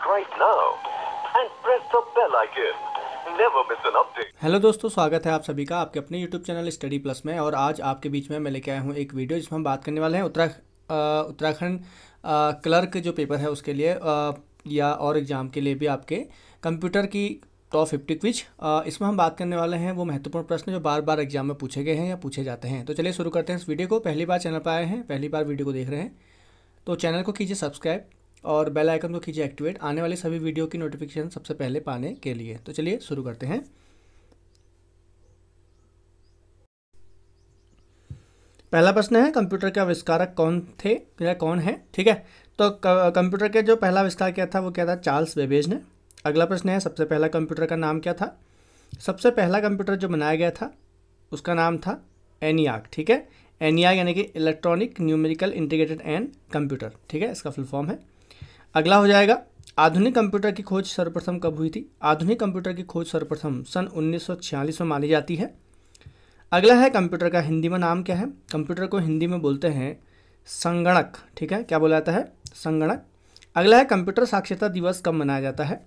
right now and press the bell icon. Never miss an update. Hello दोस्तों, स्वागत है आप सभी का आपके अपने यूट्यूब चैनल स्टडी प्लस में। और आज आपके बीच में मैं लेके आया हूँ एक वीडियो जिसमें हम बात करने वाले हैं उत्तराखंड क्लर्क जो पेपर है उसके लिए या और एग्ज़ाम के लिए भी आपके कंप्यूटर की टॉप 50 क्विज। इसमें हम बात करने वाले हैं वो महत्वपूर्ण प्रश्न जो बार बार एग्जाम में पूछे गए हैं या पूछे जाते हैं। तो चलिए शुरू करते हैं इस वीडियो को। पहली बार चैनल पर आए हैं, पहली बार वीडियो को देख रहे हैं तो चैनल को कीजिए सब्सक्राइब और बेल आइकन को कीजिए एक्टिवेट, आने वाली सभी वीडियो की नोटिफिकेशन सबसे पहले पाने के लिए। तो चलिए शुरू करते हैं। पहला प्रश्न है, कंप्यूटर के आविष्कारक कौन थे या कौन है? ठीक है, तो कंप्यूटर के जो पहला आविष्कार किया था वो क्या था? चार्ल्स बेबेज ने। अगला प्रश्न है, सबसे पहला कंप्यूटर का नाम क्या था? सबसे पहला कंप्यूटर जो बनाया गया था उसका नाम था एनियाक। ठीक है, एनियाक यानी कि electronic numerical integrated and computer. ठीक है, इसका फुल फॉर्म है। अगला हो जाएगा, आधुनिक कंप्यूटर की खोज सर्वप्रथम कब हुई थी? आधुनिक कंप्यूटर की खोज सर्वप्रथम सन 1946 में मानी जाती है। अगला है, कंप्यूटर का हिंदी में नाम क्या है? कंप्यूटर को हिंदी में बोलते हैं संगणक। ठीक है, क्या बोला जाता है? संगणक। अगला है, कंप्यूटर साक्षरता दिवस कब मनाया जाता है?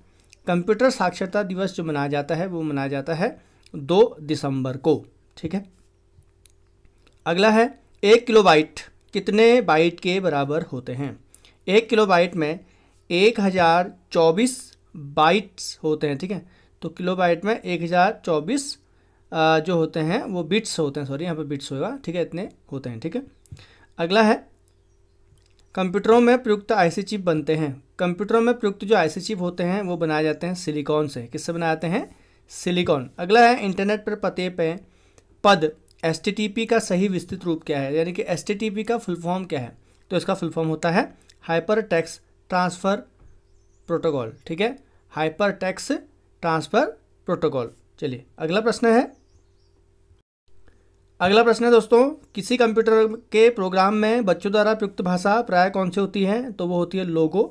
कंप्यूटर साक्षरता दिवस जो मनाया जाता है वो मनाया जाता है 2 दिसंबर को। ठीक है। अगला है, 1 किलोबाइट कितने बाइट के बराबर होते हैं? 1 किलोबाइट में 1024 बाइट्स होते हैं। ठीक है, तो किलोबाइट में 1024 जो होते हैं वो बिट्स होते हैं, सॉरी यहाँ पे बिट्स होगा। ठीक है, इतने होते हैं। ठीक है। अगला है, कंप्यूटरों में प्रयुक्त आईसी चिप बनते हैं। कंप्यूटरों में प्रयुक्त जो आईसी चिप होते हैं वो बनाए जाते हैं सिलिकॉन से। किससे बनाए जाते हैं? सिलिकॉन। अगला है, इंटरनेट पर पते पे पद एचटीटीपी का सही विस्तृत रूप क्या है? यानी कि एचटीटीपी का फुल फॉर्म क्या है? तो इसका फुल फॉर्म होता है हाइपर टेक्स्ट ट्रांसफ़र प्रोटोकॉल। ठीक है, हाइपर टेक्स्ट ट्रांसफ़र प्रोटोकॉल। चलिए अगला प्रश्न है। अगला प्रश्न है दोस्तों, किसी कंप्यूटर के प्रोग्राम में बच्चों द्वारा प्रयुक्त भाषा प्राय कौन सी होती है? तो वो होती है लोगो।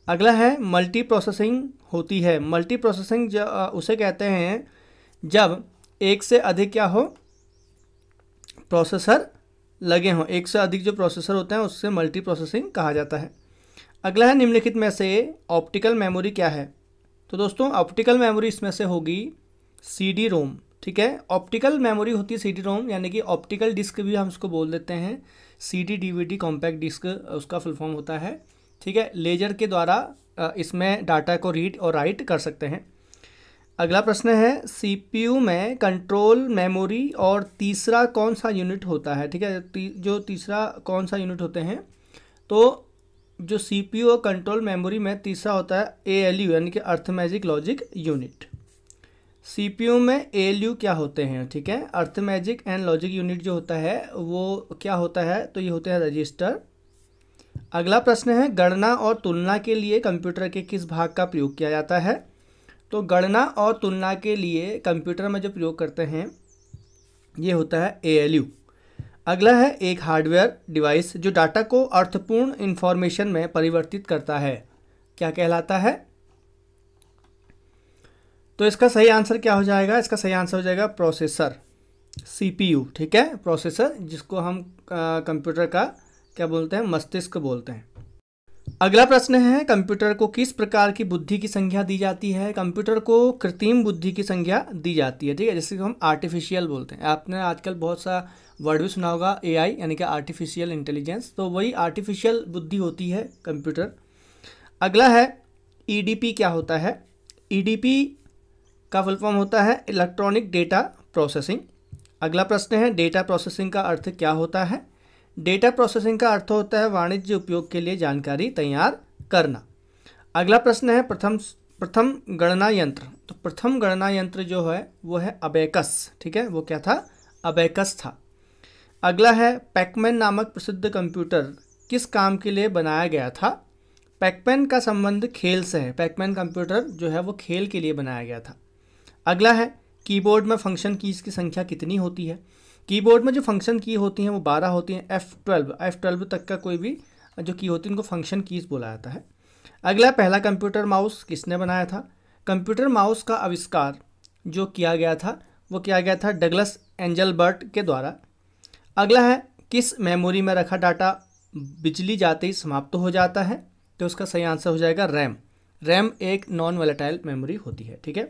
अगला है, मल्टी प्रोसेसिंग होती है। मल्टी प्रोसेसिंग उसे कहते हैं जब एक से अधिक क्या हो? प्रोसेसर लगे हों। एक से अधिक जो प्रोसेसर होते हैं उससे मल्टी प्रोसेसिंग कहा जाता है। अगला है, निम्नलिखित में से ऑप्टिकल मेमोरी क्या है? तो दोस्तों ऑप्टिकल मेमोरी इसमें से होगी सीडी रोम। ठीक है, ऑप्टिकल मेमोरी होती है सीडी रोम, यानी कि ऑप्टिकल डिस्क भी हम उसको बोल देते हैं। सीडी डीवीडी कॉम्पैक्ट डिस्क उसका फुल फॉर्म होता है। ठीक है, लेजर के द्वारा इसमें डाटा को रीड और राइट कर सकते हैं। अगला प्रश्न है, सीपीयू में कंट्रोल मेमोरी और तीसरा कौन सा यूनिट होता है? ठीक है, जो तीसरा कौन सा यूनिट होते हैं? तो जो सीपीयू और कंट्रोल मेमोरी में तीसरा होता है एएलयू यानी कि अर्थमेटिक लॉजिक यूनिट। सीपीयू में एएलयू क्या होते हैं? ठीक है, अर्थमेटिक एंड लॉजिक यूनिट जो होता है वो क्या होता है? तो ये होते हैं रजिस्टर। अगला प्रश्न है, गणना और तुलना के लिए कंप्यूटर के किस भाग का प्रयोग किया जाता है? तो गणना और तुलना के लिए कंप्यूटर में जो प्रयोग करते हैं ये होता है एएलयू। अगला है, एक हार्डवेयर डिवाइस जो डाटा को अर्थपूर्ण इंफॉर्मेशन में परिवर्तित करता है क्या कहलाता है? तो इसका सही आंसर क्या हो जाएगा? इसका सही आंसर हो जाएगा प्रोसेसर, सीपीयू। ठीक है, प्रोसेसर जिसको हम कंप्यूटर का क्या बोलते हैं? मस्तिष्क बोलते हैं। अगला प्रश्न है, कंप्यूटर को किस प्रकार की बुद्धि की संज्ञा दी जाती है? कंप्यूटर को कृत्रिम बुद्धि की संज्ञा दी जाती है। ठीक है, जिसको हम आर्टिफिशियल बोलते हैं। आपने आजकल बहुत सा वर्ड भी सुना होगा, एआई यानी कि आर्टिफिशियल इंटेलिजेंस, तो वही आर्टिफिशियल बुद्धि होती है कंप्यूटर। अगला है, ईडीपी क्या होता है? ईडीपी का फुल फॉर्म होता है इलेक्ट्रॉनिक डेटा प्रोसेसिंग। अगला प्रश्न है, डेटा प्रोसेसिंग का अर्थ क्या होता है? डेटा प्रोसेसिंग का अर्थ होता है वाणिज्य उपयोग के लिए जानकारी तैयार करना। अगला प्रश्न है, प्रथम गणना यंत्र। तो प्रथम गणना यंत्र जो है वो है अबेकस। ठीक है, वो क्या था? अबेकस था। अगला है, पैकमैन नामक प्रसिद्ध कंप्यूटर किस काम के लिए बनाया गया था? पैकमैन का संबंध खेल से है। पैकमैन कंप्यूटर जो है वो खेल के लिए बनाया गया था। अगला है, कीबोर्ड में फंक्शन कीज़ की संख्या कितनी होती है? कीबोर्ड में जो फंक्शन की होती हैं वो 12 होती हैं। F12 तक का कोई भी जो की होती है उनको फंक्शन कीज़ बोला जाता है। अगला, पहला कंप्यूटर माउस किसने बनाया था? कंप्यूटर माउस का आविष्कार जो किया गया था वो किया गया था डगलस एंजलबर्ट के द्वारा। अगला है, किस मेमोरी में रखा डाटा बिजली जाते ही समाप्त हो जाता है? तो उसका सही आंसर हो जाएगा रैम। रैम एक नॉन वोलेटाइल मेमोरी होती है, ठीक है।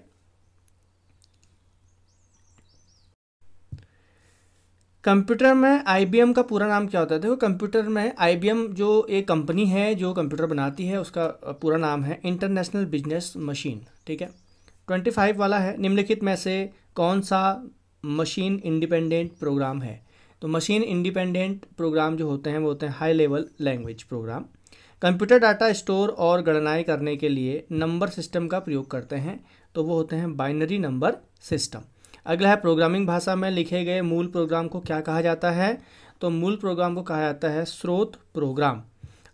कंप्यूटर में आईबीएम का पूरा नाम क्या होता है? देखो कंप्यूटर में आईबीएम जो एक कंपनी है जो कंप्यूटर बनाती है, उसका पूरा नाम है इंटरनेशनल बिजनेस मशीन, ठीक है। 25 वाला है, निम्नलिखित में से कौन सा मशीन इंडिपेंडेंट प्रोग्राम है? तो मशीन इंडिपेंडेंट प्रोग्राम जो होते हैं वो होते हैं high level language program. Computer data store और गणनाएं करने के लिए नंबर सिस्टम का प्रयोग करते हैं, तो वो होते हैं बाइनरी नंबर सिस्टम। अगला है, प्रोग्रामिंग भाषा में लिखे गए मूल प्रोग्राम को क्या कहा जाता है? तो मूल प्रोग्राम को कहा जाता है स्रोत प्रोग्राम।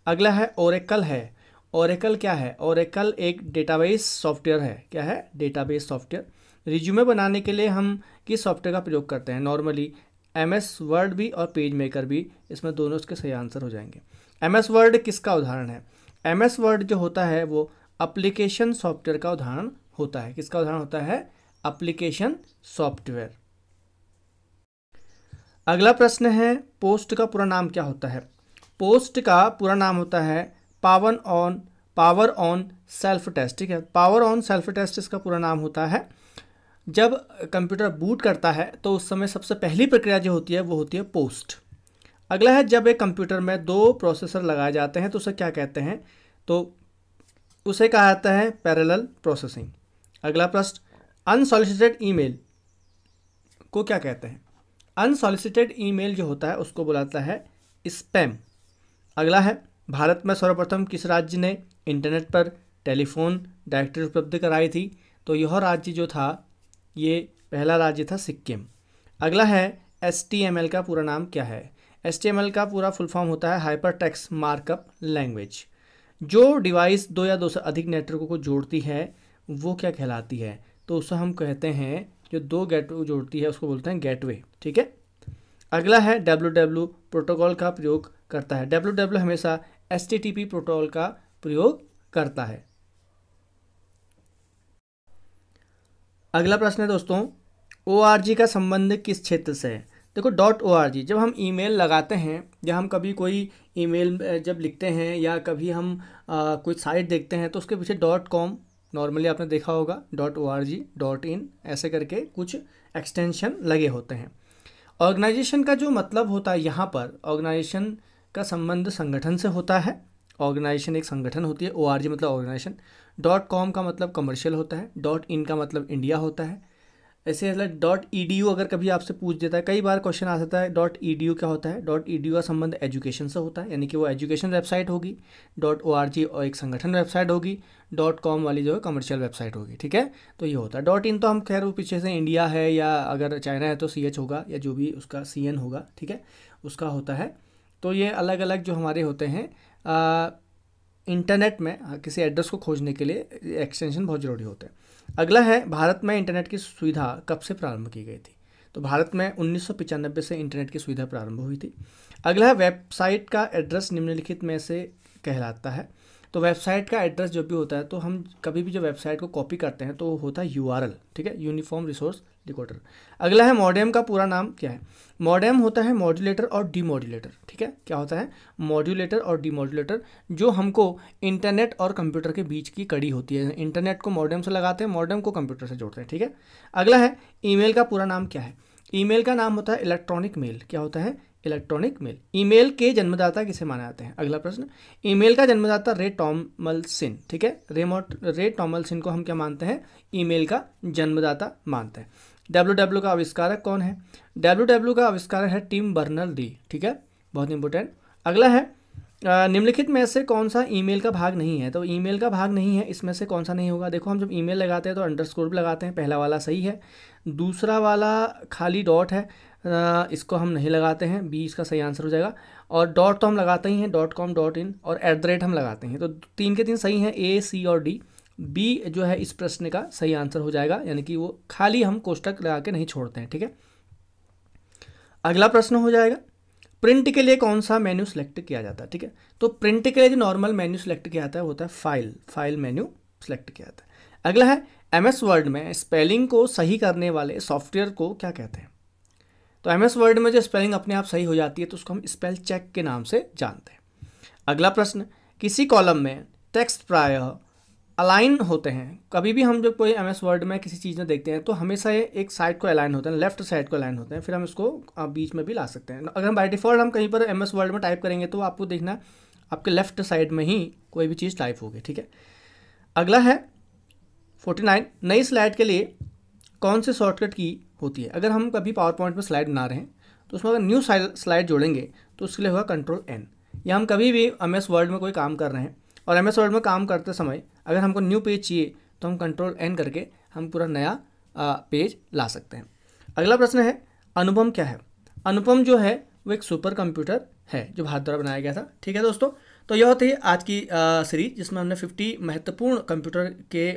अगला है ओरेकल है। ओरेकल क्या है? ओरेकल एक डेटाबेस सॉफ्टवेयर है। क्या है? Database software. रिज्यूमे बनाने के लिए हम किस सॉफ्टवेयर का प्रयोग करते हैं? नॉर्मली एमएस वर्ड भी और पेज मेकर भी, इसमें दोनों इसके सही आंसर हो जाएंगे। एमएस वर्ड किसका उदाहरण है? एमएस वर्ड जो होता है वो एप्लीकेशन सॉफ्टवेयर का उदाहरण होता है। किसका उदाहरण होता है? Application software. अगला प्रश्न है, पोस्ट का पूरा नाम क्या होता है? पोस्ट का पूरा नाम होता है पावर ऑन सेल्फ टेस्ट, ठीक है। पावर ऑन सेल्फ टेस्ट इसका पूरा नाम होता है। जब कंप्यूटर बूट करता है तो उस समय सबसे पहली प्रक्रिया जो होती है वो होती है पोस्ट। अगला है, जब एक कंप्यूटर में दो प्रोसेसर लगाए जाते हैं तो उसे क्या कहते हैं? तो उसे कहा जाता है पैरेलल प्रोसेसिंग। अगला प्रश्न, अनसॉलिसिटेड ईमेल को क्या कहते हैं? अनसॉलिसिटेड ईमेल जो होता है उसको बुलाता है स्पैम। अगला है, भारत में सर्वप्रथम किस राज्य ने इंटरनेट पर टेलीफोन डायरेक्टरी उपलब्ध कराई थी? तो यह राज्य जो था ये पहला राज्य था सिक्किम। अगला है, HTML का पूरा नाम क्या है? HTML का पूरा फुल फॉर्म होता है हाइपर टेक्स्ट मार्कअप लैंग्वेज। जो डिवाइस दो या दो से अधिक नेटवर्कों को जोड़ती है वो क्या कहलाती है? तो उसे हम कहते हैं, जो दो गेटवे जोड़ती है उसको बोलते हैं गेटवे, ठीक है। अगला है, WWW प्रोटोकॉल का प्रयोग करता है। WWW हमेशा HTTP प्रोटोकॉल का प्रयोग करता है। अगला प्रश्न है दोस्तों, ORG का संबंध किस क्षेत्र से है? देखो .org, जब हम ईमेल लगाते हैं या हम कभी कोई ईमेल जब लिखते हैं या कभी हम कोई साइट देखते हैं तो उसके पीछे .com नॉर्मली आपने देखा होगा, .org, .in ऐसे करके कुछ एक्सटेंशन लगे होते हैं। ऑर्गेनाइजेशन का जो मतलब होता है यहाँ पर, ऑर्गेनाइजेशन का संबंध संगठन से होता है। ऑर्गेनाइजेशन एक संगठन होती है, ORG मतलब ऑर्गेनाइजेशन। .com का मतलब कमर्शियल होता है, .in का मतलब इंडिया होता है। ऐसे .edu अगर कभी आपसे पूछ देता है, कई बार क्वेश्चन आ सकता है .edu क्या होता है? .edu का संबंध एजुकेशन से होता है, यानी कि वो एजुकेशन वेबसाइट होगी। .org और एक संगठन वेबसाइट होगी। .com वाली जो है कमर्शियल वेबसाइट होगी, ठीक है। तो ये होता है। .in तो हम खैर वो पीछे से इंडिया है या अगर चाइना है तो CH होगा या जो भी उसका CN होगा, ठीक है, उसका होता है। तो ये अलग अलग जो हमारे होते हैं इंटरनेट में किसी एड्रेस को खोजने के लिए एक्सटेंशन बहुत ज़रूरी होते हैं। अगला है, भारत में इंटरनेट की सुविधा कब से प्रारंभ की गई थी? तो भारत में 1995 से इंटरनेट की सुविधा प्रारंभ हुई थी। अगला है, वेबसाइट का एड्रेस निम्नलिखित में से कहलाता है? तो वेबसाइट का एड्रेस जो भी होता है, तो हम कभी भी जो वेबसाइट को कॉपी करते हैं तो वो होता है URL, ठीक है, यूनिफॉर्म रिसोर्स डिकोडर। अगला है, मॉडेम का पूरा नाम क्या है? मॉडेम होता है मॉड्यूलेटर और डीमॉड्यूलेटर, ठीक है। क्या होता है? मॉड्यूलेटर और डीमॉड्यूलेटर, जो हमको इंटरनेट और कंप्यूटर के बीच की कड़ी होती है। इंटरनेट को मॉडेम से लगाते हैं, मॉडेम को कंप्यूटर से जोड़ते हैं, ठीक है। अगला है, ईमेल का पूरा नाम क्या है? ईमेल का नाम होता है इलेक्ट्रॉनिक मेल। क्या होता है? Electronic mail. ईमेल के जन्मदाता किसे माने जाते हैं? अगला प्रश्न, ईमेल का जन्मदाता रे टॉमलिंसन, ठीक है। रे टॉमलिंसन को हम क्या मानते हैं? ईमेल का जन्मदाता मानते हैं। WWW का आविष्कारक कौन है? WWW का आविष्कारक है टिम बर्नर्स-ली, ठीक है, बहुत इंपॉर्टेंट। अगला है, निम्नलिखित में से कौन सा ईमेल का भाग नहीं है? तो ईमेल का भाग नहीं है, इसमें से कौन सा नहीं होगा? देखो हम जब ईमेल लगाते हैं तो अंडरस्कोर भी लगाते हैं, पहला वाला सही है। दूसरा वाला खाली डॉट है, इसको हम नहीं लगाते हैं, B इसका सही आंसर हो जाएगा। और डॉट तो हम लगाते ही हैं, .com, .in और @ हम लगाते हैं, तो 3 के 3 सही हैं, A, C और D। B जो है इस प्रश्न का सही आंसर हो जाएगा, यानी कि वो खाली हम कोष्टक लगा के नहीं छोड़ते हैं, ठीक है। अगला प्रश्न हो जाएगा, प्रिंट के लिए कौन सा मेन्यू सेलेक्ट किया जाता है? ठीक है, तो प्रिंट के लिए जो नॉर्मल मेन्यू सेलेक्ट किया जाता है वो होता है फाइल मेन्यू सेलेक्ट किया जाता है। अगला है, MS वर्ड में स्पेलिंग को सही करने वाले सॉफ्टवेयर को क्या कहते हैं? तो MS वर्ड में जो स्पेलिंग अपने आप सही हो जाती है तो उसको हम स्पेल चेक के नाम से जानते हैं। अगला प्रश्न, किसी कॉलम में टेक्स्ट प्रायः अलाइन होते हैं। कभी भी हम जब कोई MS वर्ड में किसी चीज़ में देखते हैं तो हमेशा ये एक साइड को अलाइन होते हैं, लेफ्ट साइड को अलाइन होते हैं, फिर हम इसको बीच में भी ला सकते हैं। अगर हम बाय डिफ़ॉल्ट हम कहीं पर MS वर्ड में टाइप करेंगे तो आपको देखना आपके लेफ्ट साइड में ही कोई भी चीज़ टाइप होगी, ठीक है। अगला है 49, नई स्लाइड के लिए कौन सी शॉर्टकट की होती है। अगर हम कभी पावर पॉइंट में स्लाइड बना रहे हैं तो उसमें अगर न्यू स्लाइड जोड़ेंगे तो उसके लिए होगा Ctrl+N। या हम कभी भी MS वर्ड में कोई काम कर रहे हैं और MS वर्ड में काम करते समय अगर हमको न्यू पेज चाहिए तो हम Ctrl+N करके हम पूरा नया पेज ला सकते हैं। अगला प्रश्न है अनुपम क्या है। अनुपम जो है वो एक सुपर कंप्यूटर है जो भारत द्वारा बनाया गया था, ठीक है दोस्तों। तो यह थी आज की सीरीज जिसमें हमने 50 महत्वपूर्ण कंप्यूटर के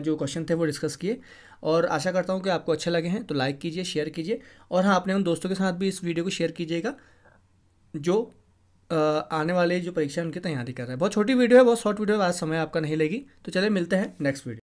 जो क्वेश्चन थे वो डिस्कस किए, और आशा करता हूँ कि आपको अच्छे लगे हैं। तो लाइक कीजिए, शेयर कीजिए, और हाँ, अपने उन दोस्तों के साथ भी इस वीडियो को शेयर कीजिएगा जो आने वाले जो परीक्षा उनकी तैयारी कर रहे हैं। बहुत छोटी वीडियो है, बहुत शॉर्ट वीडियो है, आज समय आपका नहीं लेगी। तो चलिए मिलते हैं नेक्स्ट वीडियो।